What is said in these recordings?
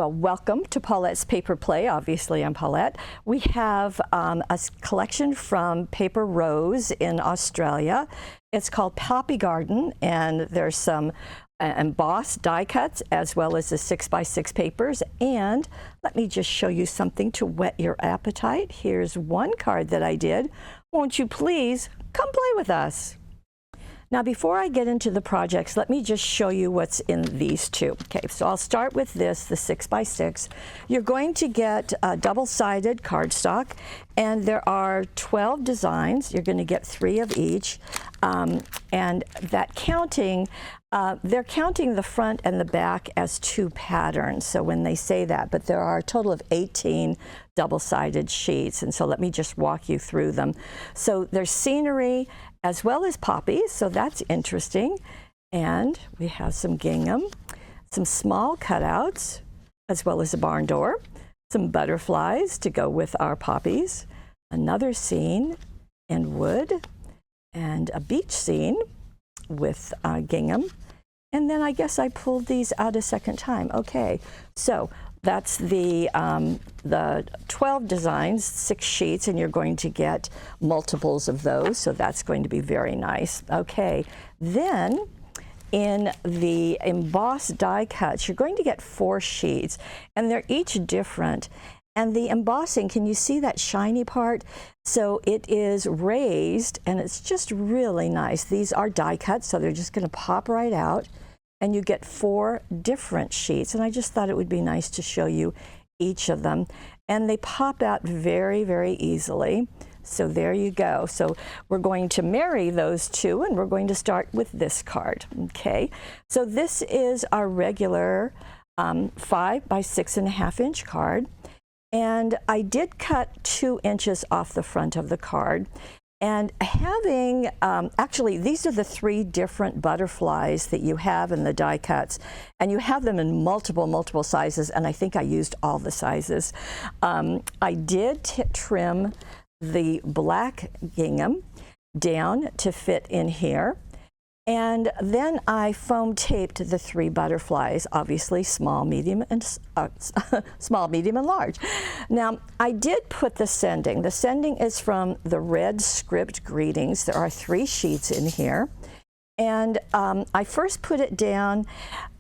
Well, welcome to Paulette's Paper Play. Obviously, I'm Paulette. We have a collection from Paper Rose in Australia. It's called Poppy Garden, and there's some embossed die cuts as well as the 6x6 papers. And let me just show you something to whet your appetite. Here's one card that I did. Won't you please come play with us? Now, before I get into the projects, let me just show you what's in these two. Okay, so I'll start with this, the 6x6. You're going to get a double-sided cardstock, and there are 12 designs. You're going to get 3 of each, and that counting, they're counting the front and the back as 2 patterns, so when they say that, but there are a total of 18 double-sided sheets, and so let me just walk you through them. So there's scenery as well as poppies, so that's interesting. And we have some gingham, some small cutouts, as well as a barn door, some butterflies to go with our poppies, another scene in wood, and a beach scene with gingham. And then I guess I pulled these out a second time. Okay, so that's the 12 designs, 6 sheets, and you're going to get multiples of those, so that's going to be very nice. Okay, then in the embossed die cuts, you're going to get 4 sheets, and they're each different. And the embossing, can you see that shiny part? So it is raised, and it's just really nice. These are die cuts, so they're just going to pop right out. And you get 4 different sheets, and I just thought it would be nice to show you each of them. And they pop out very, very easily. So there you go. So we're going to marry those two, and we're going to start with this card. Okay, so this is our regular 5 by 6.5 inch card, and I did cut 2 inches off the front of the card. And having, actually, these are the 3 different butterflies that you have in the die cuts. And you have them in multiple sizes, and I think I used all the sizes. I did trim the black gingham down to fit in here. And then I foam taped the 3 butterflies, obviously small, medium, and small, medium, and large. Now, I did put the sending. The sending is from the red script greetings. There are 3 sheets in here. And I first put it down,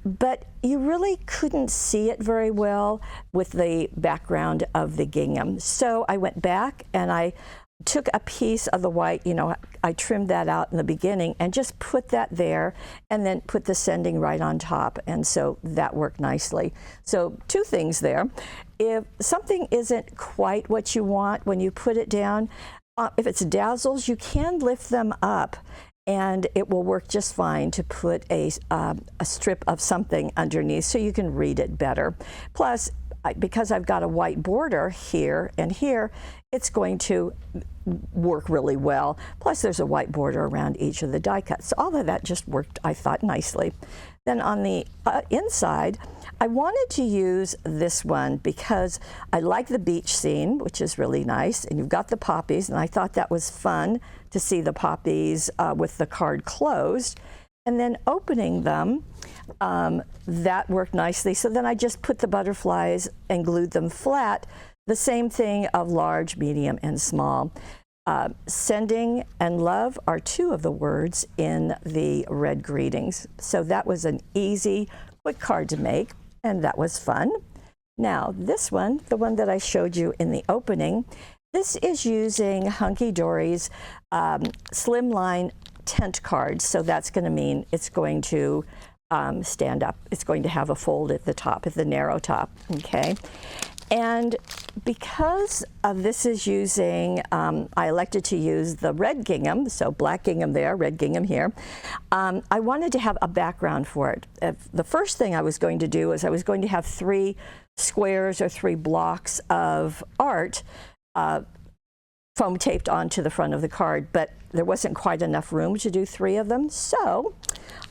but you really couldn't see it very well with the background of the gingham. So I went back and I took a piece of the white, you know, I trimmed that out in the beginning and just put that there and then put the sending right on top, and so that worked nicely. So 2 things there. If something isn't quite what you want when you put it down, if it's dazzles, you can lift them up and it will work just fine to put a strip of something underneath so you can read it better. Plus, because I've got a white border here and here, it's going to work really well. Plus there's a white border around each of the die cuts. So all of that just worked, I thought, nicely. Then on the inside, I wanted to use this one because I like the beach scene, which is really nice, and you've got the poppies, and I thought that was fun to see the poppies with the card closed. And then opening them, that worked nicely. So then I just put the butterflies and glued them flat. The same thing of large, medium, and small. Sending and love are 2 of the words in the red greetings. So that was an easy, quick card to make, and that was fun. Now this one, the one that I showed you in the opening, this is using Hunky Dory's slimline tent cards. So that's going to mean it's going to stand up. It's going to have a fold at the top, at the narrow top, okay? And because this is using, I elected to use the red gingham, so black gingham there, red gingham here. I wanted to have a background for it. The first thing I was going to do is I was going to have 3 squares or 3 blocks of art foam taped onto the front of the card, but there wasn't quite enough room to do 3 of them. So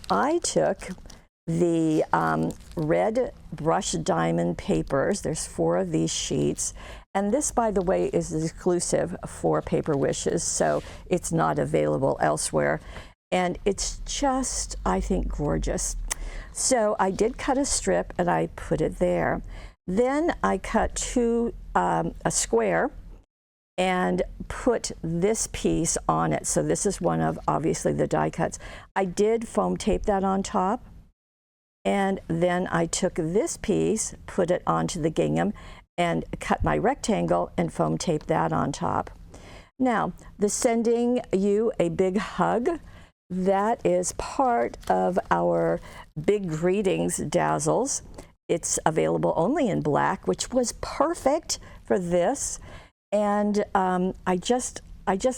I took the red brush diamond papers. There's 4 of these sheets, and this, by the way, is exclusive for Paper Wishes, so it's not available elsewhere, and it's just, I think, gorgeous. So I did cut a strip and I put it there. Then I cut a square and put this piece on it. So this is one of, obviously, the die cuts. I did foam tape that on top, and then I took this piece, put it onto the gingham, and cut my rectangle and foam tape that on top. Now, the sending you a big hug, that is part of our Big Greetings dazzles. It's available only in black, which was perfect for this. And I just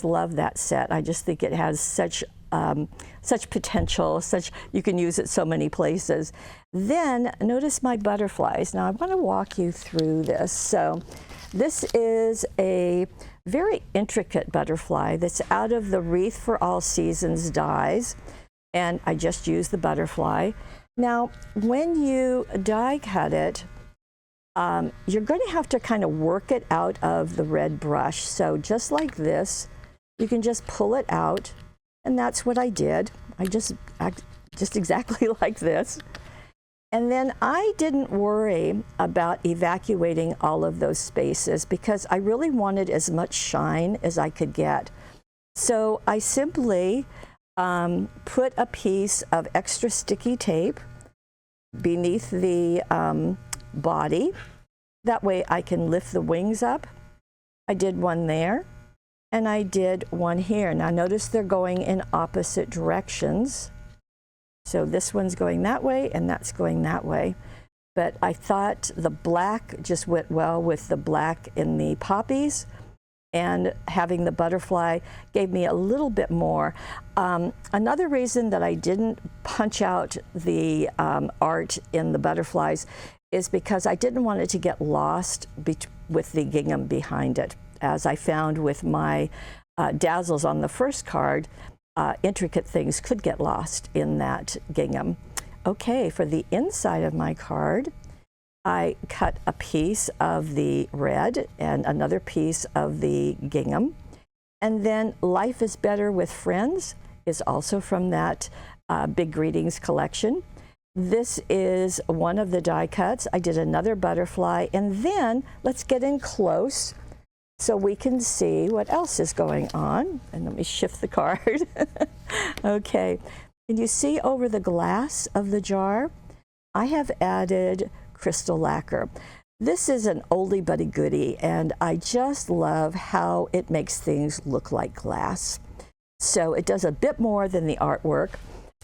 love that set. I just think it has such potential. You can use it so many places. Then notice my butterflies. Now I want to walk you through this. So this is a very intricate butterfly that's out of the Wreath for All Seasons dies, and I just used the butterfly. Now, when you die cut it, you're going to have to kind of work it out of the red brush. So just like this, you can just pull it out, and that's what I did. I just exactly like this. And then I didn't worry about evacuating all of those spaces because I really wanted as much shine as I could get. So I simply put a piece of extra sticky tape beneath the body. That way I can lift the wings up. I did one there, and I did one here. Now notice they're going in opposite directions. So this one's going that way and that's going that way. But I thought the black just went well with the black in the poppies, and having the butterfly gave me a little bit more. Another reason that I didn't punch out the art in the butterflies is because I didn't want it to get lost with the gingham behind it. As I found with my dazzles on the first card, intricate things could get lost in that gingham. Okay, for the inside of my card, I cut a piece of the red and another piece of the gingham. And then Life is Better with Friends is also from that Big Greetings collection. This is one of the die cuts. I did another butterfly, and then let's get in close so we can see what else is going on. And let me shift the card. Okay, can you see over the glass of the jar? I have added crystal lacquer. This is an oldie but a goodie, and I just love how it makes things look like glass. So it does a bit more than the artwork.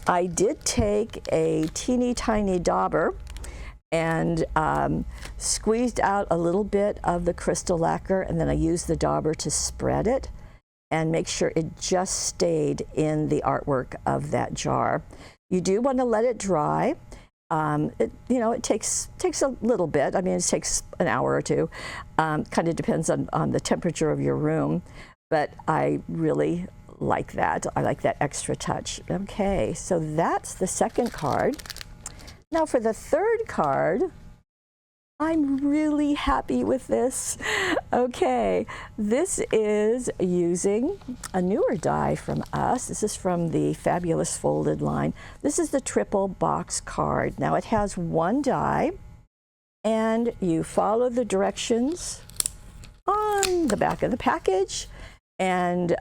I did take a teeny tiny dauber and squeezed out a little bit of the crystal lacquer, and then I used the dauber to spread it and make sure it just stayed in the artwork of that jar. You do want to let it dry. It takes a little bit. I mean, it takes an hour or two. Kind of depends on the temperature of your room, but I really like that. I like that extra touch. Okay, so that's the second card. Now for the third card, I'm really happy with this. Okay, this is using a newer die from us. This is from the Fabulous Folded line. This is the triple box card. Now it has one die, and you follow the directions on the back of the package, and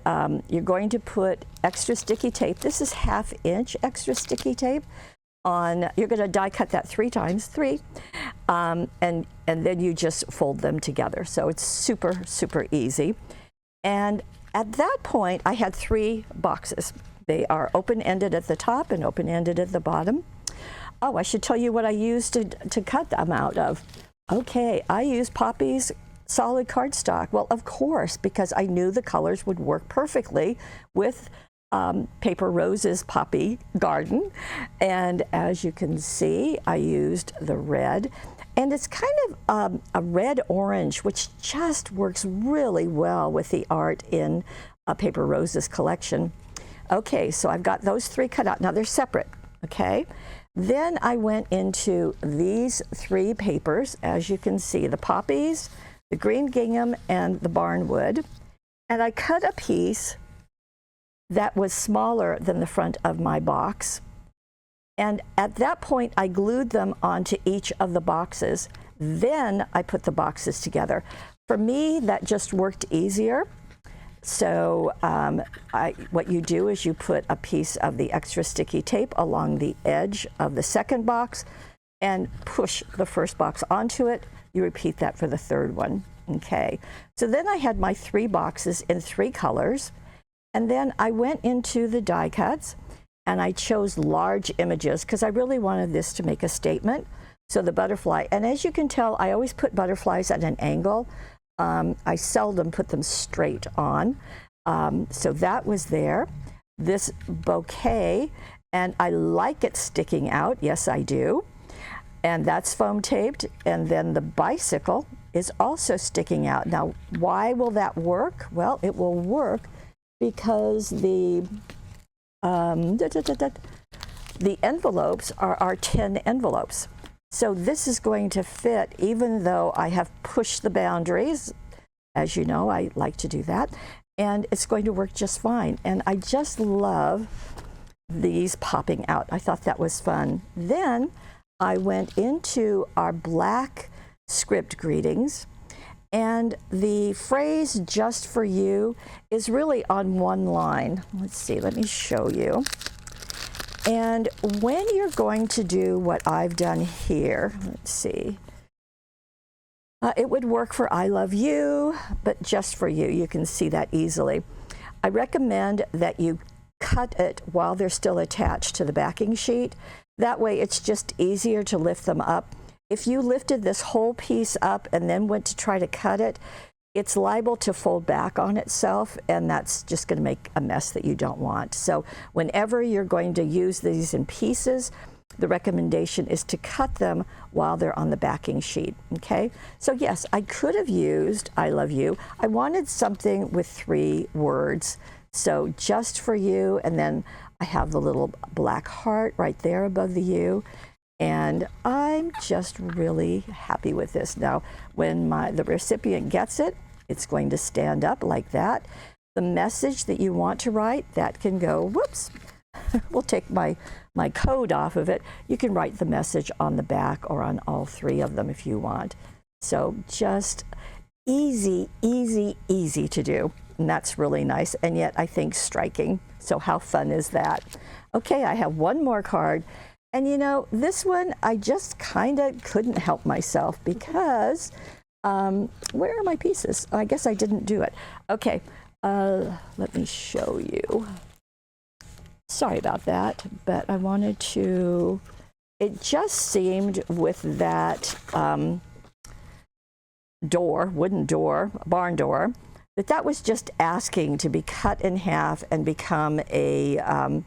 you're going to put extra sticky tape. This is 1/2 inch extra sticky tape on. You're going to die cut that 3 times, 3, and then you just fold them together. So it's super, super easy. And at that point, I had 3 boxes. They are open-ended at the top and open-ended at the bottom. Oh, I should tell you what I used to cut them out of. Okay, I used Poppy's solid cardstock. Well, of course, because I knew the colors would work perfectly with Paper Rose's Poppy Garden. And as you can see, I used the red. And it's kind of a red-orange, which just works really well with the art in Paper Rose's collection. Okay, so I've got those 3 cut out. Now they're separate, okay? Then I went into these 3 papers, as you can see, the poppies, the green gingham, and the barnwood. And I cut a piece that was smaller than the front of my box. And at that point, I glued them onto each of the boxes. Then I put the boxes together. For me, that just worked easier. So what you do is you put a piece of the extra sticky tape along the edge of the second box and push the first box onto it. You repeat that for the third one. Okay. So then I had my 3 boxes in 3 colors. And then I went into the die cuts and I chose large images because I really wanted this to make a statement. So the butterfly, and as you can tell, I always put butterflies at an angle. I seldom put them straight on. So that was there. This bouquet, and I like it sticking out. Yes, I do. And that's foam taped. And then the bicycle is also sticking out. Now, why will that work? Well, it will work because the envelopes are our 10 envelopes. So this is going to fit even though I have pushed the boundaries. As you know, I like to do that. And it's going to work just fine. And I just love these popping out. I thought that was fun. Then I went into our black script greetings. And the phrase "just for you" is really on one line. Let's see, let me show you. And when you're going to do what I've done here, let's see, it would work for "I love you," but just for you. You can see that easily. I recommend that you cut it while they're still attached to the backing sheet. That way it's just easier to lift them up. If you lifted this whole piece up and then went to try to cut it, it's liable to fold back on itself, and that's just going to make a mess that you don't want. So whenever you're going to use these in pieces, the recommendation is to cut them while they're on the backing sheet, okay? So yes, I could have used "I love you." I wanted something with 3 words. So "just for you," and then I have the little black heart right there above the U. And I'm just really happy with this. Now, when the recipient gets it, it's going to stand up like that. The message that you want to write, that can go, whoops, we'll take my code off of it. You can write the message on the back or on all 3 of them if you want. So just easy, easy, easy to do. And that's really nice, and yet I think striking. So how fun is that? Okay, I have one more card. And you know, this one, I just kind of couldn't help myself because, where are my pieces? I guess I didn't do it. Okay, let me show you. Sorry about that, but I wanted to, it just seemed with that wooden door, barn door, that was just asking to be cut in half and become a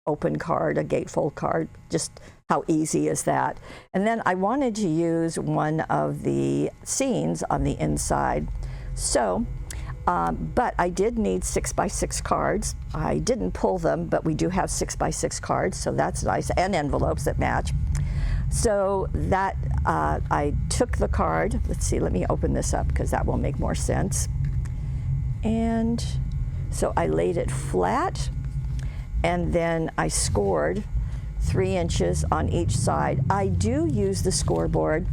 open card, a gatefold card. Just how easy is that? And then I wanted to use one of the scenes on the inside. So, but I did need 6x6 cards. I didn't pull them, but we do have 6x6 cards, so that's nice, and envelopes that match. So that I took the card. Let's see, let me open this up because that will make more sense. And so I laid it flat, and then I scored 3 inches on each side. I do use the scoreboard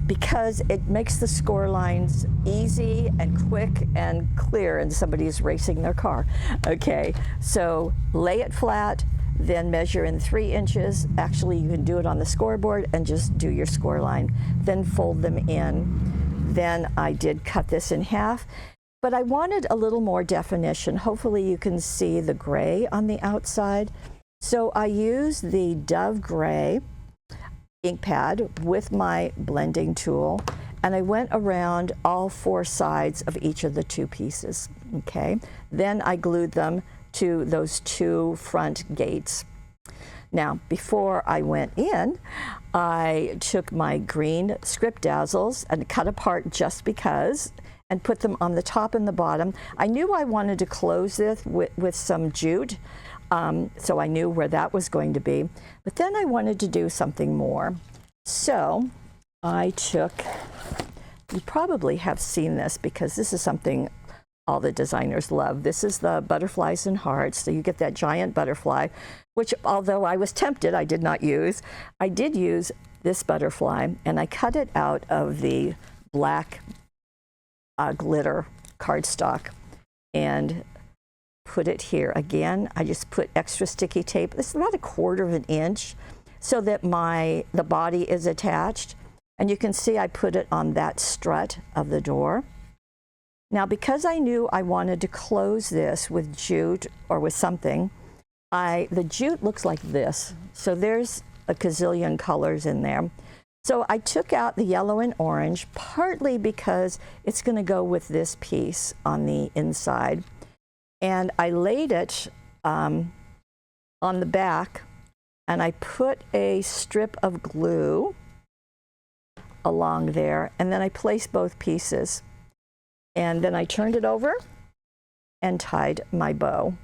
because it makes the score lines easy and quick and clear, and somebody is racing their car. Okay, so lay it flat, then measure in 3 inches. Actually, you can do it on the scoreboard and just do your score line, then fold them in. Then I did cut this in half. But I wanted a little more definition. Hopefully you can see the gray on the outside. So I used the Dove Gray ink pad with my blending tool, and I went around all 4 sides of each of the 2 pieces, okay? Then I glued them to those 2 front gates. Now, before I went in, I took my green script dazzles and cut apart just because, and put them on the top and the bottom. I knew I wanted to close this with some jute, so I knew where that was going to be. But then I wanted to do something more. So I took, you probably have seen this because this is something all the designers love. This is the butterflies and hearts. So you get that giant butterfly, which although I was tempted, I did not use. I did use this butterfly, and I cut it out of the black glitter cardstock and put it here. Again, I just put extra sticky tape. This is about 1/4 of an inch so that the body is attached. And you can see I put it on that strut of the door. Now, because I knew I wanted to close this with jute or with something, the jute looks like this. So there's a gazillion colors in there. So I took out the yellow and orange, partly because it's going to go with this piece on the inside. And I laid it on the back, and I put a strip of glue along there, and then I placed both pieces. And then I turned it over and tied my bow.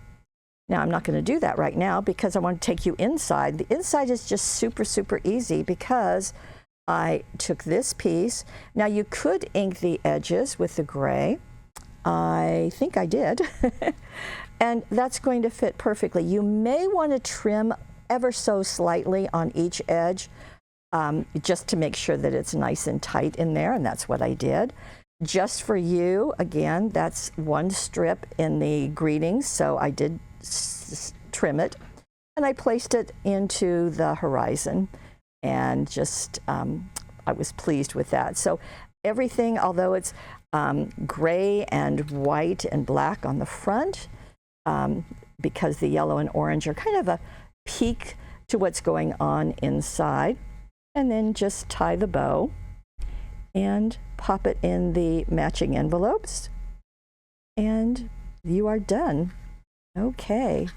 Now, I'm not going to do that right now because I want to take you inside. The inside is just super, super easy because I took this piece. Now, you could ink the edges with the gray. I think I did. And that's going to fit perfectly. You may want to trim ever so slightly on each edge just to make sure that it's nice and tight in there, and that's what I did. Just for you, again, that's one strip in the greetings, so I did trim it, and I placed it into the horizon, and just I was pleased with that. So everything, although it's gray and white and black on the front, because the yellow and orange are kind of a peek to what's going on inside, and then just tie the bow and pop it in the matching envelopes, and you are done. Okay.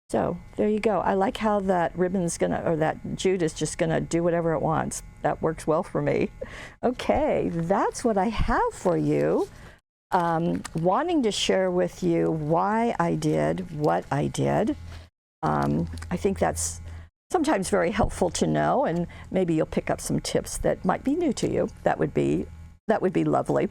So there you go. I like how that ribbon's gonna, or that jute is just gonna do whatever it wants. That works well for me. Okay, that's what I have for you. Wanting to share with you why I did what I did. I think that's sometimes very helpful to know, and maybe you'll pick up some tips that might be new to you. That would be lovely.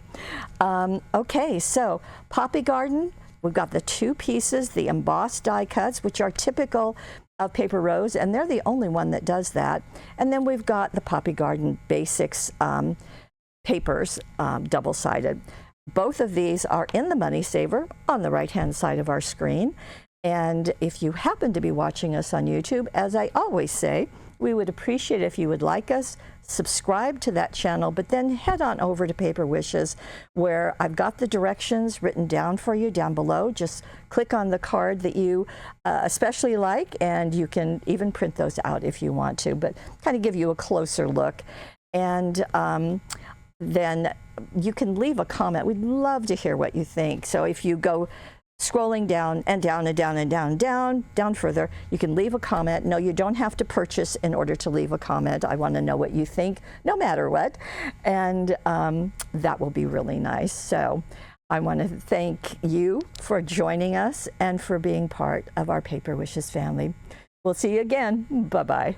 Okay, so Poppy Garden, we've got the 2 pieces, the embossed die cuts, which are typical of Paper Rose, and they're the only one that does that. And then we've got the Poppy Garden Basics papers, double-sided. Both of these are in the Money Saver on the right-hand side of our screen. And if you happen to be watching us on YouTube, as I always say, we would appreciate if you would like us, subscribe to that channel, but then head on over to Paper Wishes, where I've got the directions written down for you down below. Just click on the card that you especially like, and you can even print those out if you want to, but kind of give you a closer look. And then you can leave a comment. We'd love to hear what you think. So if you go scrolling down and down and down and down, down further, you can leave a comment. No, you don't have to purchase in order to leave a comment. I want to know what you think, no matter what. And that will be really nice. So I want to thank you for joining us and for being part of our Paper Wishes family. We'll see you again. Bye-bye.